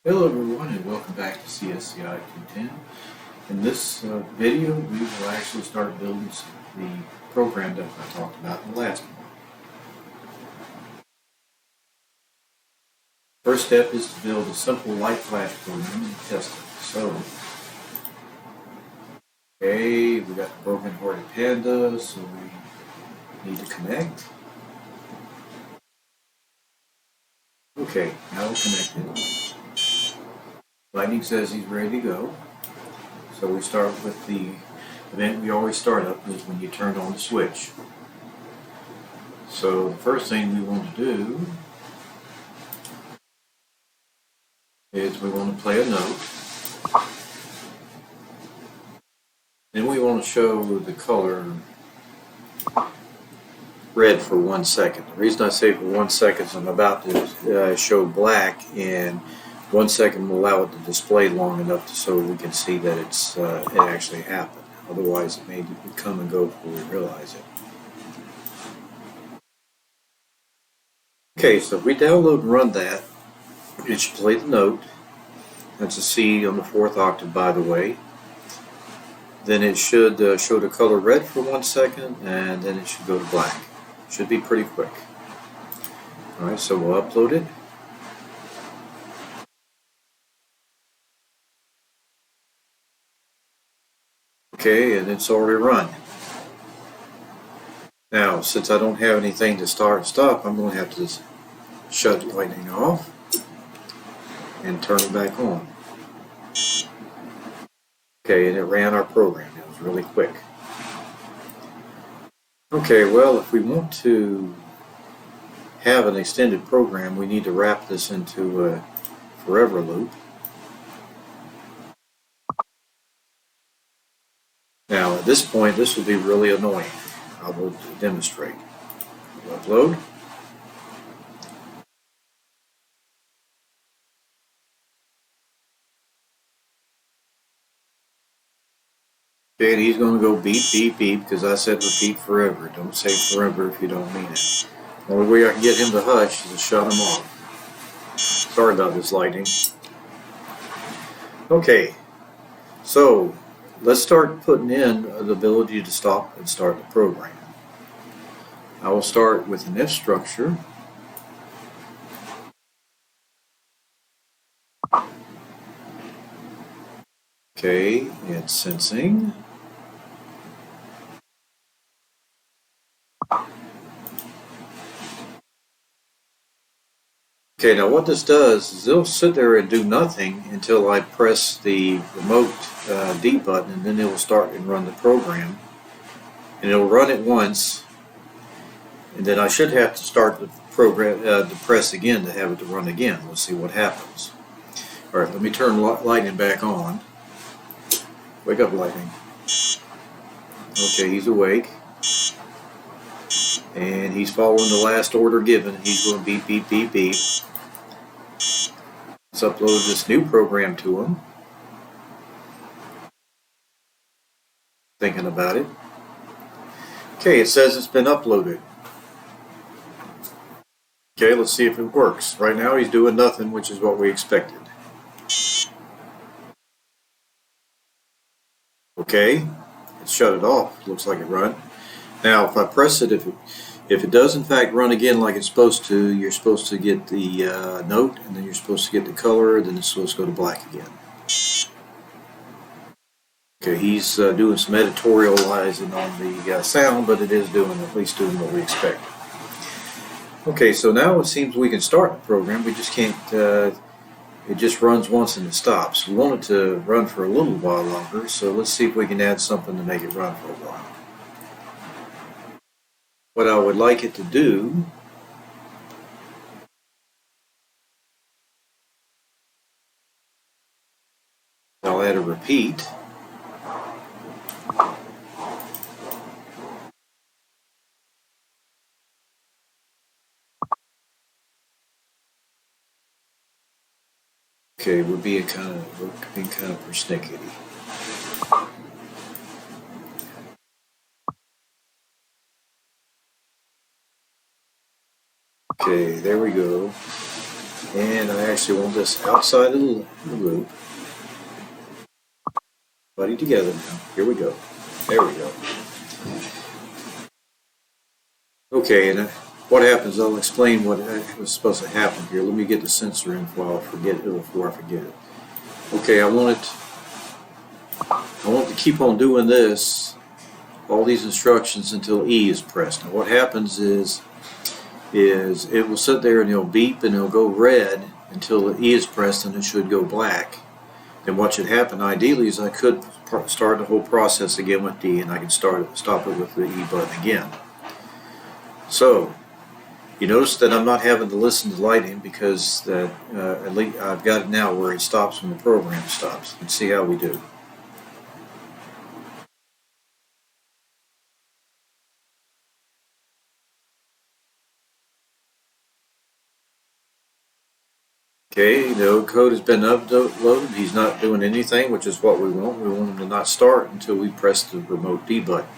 Hello everyone and welcome back to CSCI 210. In this video we will actually start building the program that I talked about in the last one. First step is to build a simple light flash program and test it. So, okay, we got the broken hearted panda, so we need to connect. Okay, now we're connected. Lightning says he's ready to go. So we start with the event we always start up is when you turn on the switch. So the first thing we want to do is we want to play a note. Then we want to show the color red for 1 second. The reason I say for 1 second is I'm about to show black, and 1 second will allow it to display long enough so we can see that it actually happened. Otherwise it may come and go before we realize it. Okay, so if we download and run that, it should play the note. That's a C on the 4th octave, by the way. Then it should show the color red for 1 second, and then it should go to black. Should be pretty quick. Alright, so we'll upload it. Okay, and it's already run. Now, since I don't have anything to start and stop, I'm going to have to shut Lightning off and turn it back on. Okay, and it ran our program. It was really quick. Okay, well, if we want to have an extended program, we need to wrap this into a forever loop. Now, at this point, this will be really annoying. I will demonstrate. Upload. Okay, and he's going to go beep, beep, beep, because I said repeat forever. Don't say forever if you don't mean it. The only way I can get him to hush is to shut him off. Sorry about this, Lightning. Okay, so let's start putting in the ability to stop and start the program. I will start with an if structure. Okay, it's sensing. Okay, now what this does is it'll sit there and do nothing until I press the remote D button, and then it will start and run the program. And it'll run it once, and then I should have to start the program to press again to have it to run again. We'll see what happens. Alright, let me turn Lightning back on. Wake up, Lightning. Okay, he's awake. And he's following the last order given. He's going beep, beep, beep, beep. Let's upload this new program to him. Thinking about it. Okay, it says it's been uploaded. Okay, let's see if it works. Right now he's doing nothing, which is what we expected. Okay, it shut it off. Looks like it run. Now, if I press it, if it does in fact run again like it's supposed to, you're supposed to get the note, and then you're supposed to get the color, then it's supposed to go to black again. Okay, he's doing some editorializing on the sound, but it is at least doing what we expect. Okay, so now it seems we can start the program. We just can't. It just runs once and it stops. We want it to run for a little while longer, so let's see if we can add something to make it run for a while. What I would like it to do I'll add a repeat. Okay, we're being kind of persnickety. Okay, there we go. And I actually want this outside of the loop. Buddy together now. Here we go. There we go. Okay, and what happens, I'll explain what was supposed to happen here. Let me get the sensor in before I forget it. Okay, I want to keep on doing this, all these instructions until E is pressed. Now what happens is it will sit there and it'll beep and it'll go red until the E is pressed, and it should go black. Then what should happen ideally is I could start the whole process again with D, and I can stop it with the E button again. So you notice that I'm not having to listen to lighting because at least I've got it now where it stops when the program stops. Let's see how we do. Okay, the code has been uploaded. He's not doing anything, which is what we want. We want him to not start until we press the remote D button.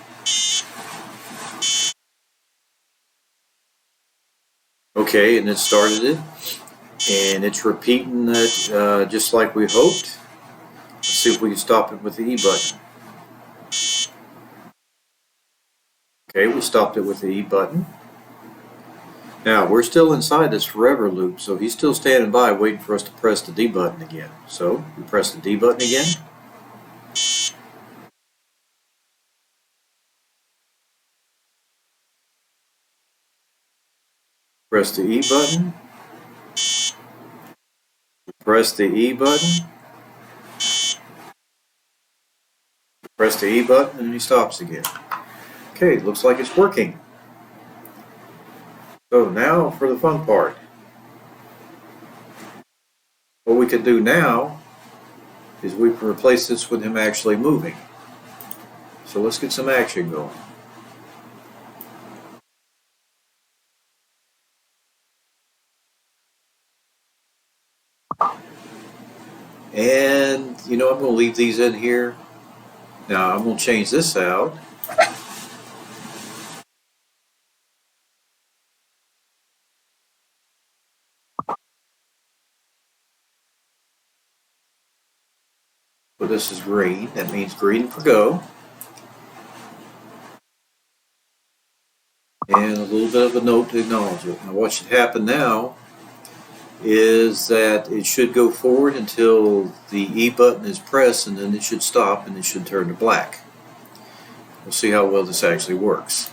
Okay, and it started it, and it's repeating it just like we hoped. Let's see if we can stop it with the E button. Okay, we stopped it with the E button. Now, we're still inside this forever loop, so he's still standing by waiting for us to press the D button again. So, we press the D button again. Press the E button. Press the E button. Press the E button, and he stops again. Okay, looks like it's working. So now for the fun part. What we can do now is we can replace this with him actually moving. So let's get some action going. And I'm going to leave these in here. Now I'm going to change this out. So this is green. That means green for go. And a little bit of a note to acknowledge it. Now what should happen now is that it should go forward until the E button is pressed, and then it should stop and it should turn to black. We'll see how well this actually works.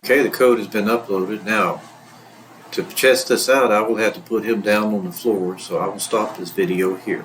Okay, the code has been uploaded. Now, to test this out, I will have to put him down on the floor, so I will stop this video here.